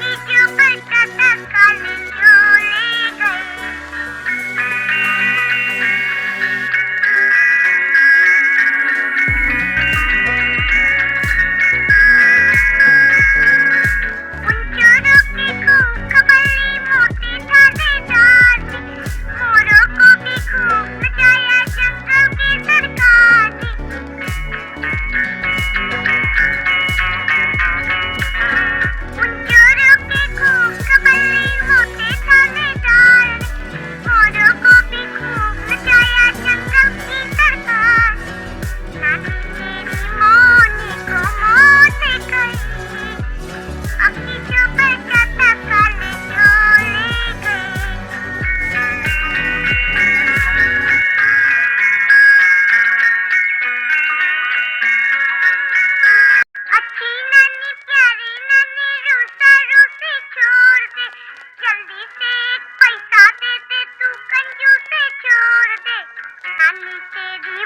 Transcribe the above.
बाकी जो बचा था काले चोले गए। उन चोरों की खूब खबली मोती थानेदार ने, मोरों को भी खूब नचाया जंगल की सरकार ने। उन चोरों की खूब खबली मोती थानेदार ने, मोरों को भी खूब नचाया जंगल की सरकार ने। नानी मेरी मोनी को मौत गई, बाकी जो बचा था काले चोले गए। अच्छी नानी प्यारी नानी रूसा रूसी छोड़ दे, जल्दी से एक पैसा दे दे तू कंजूसी छोड़ दे। नानी तेरी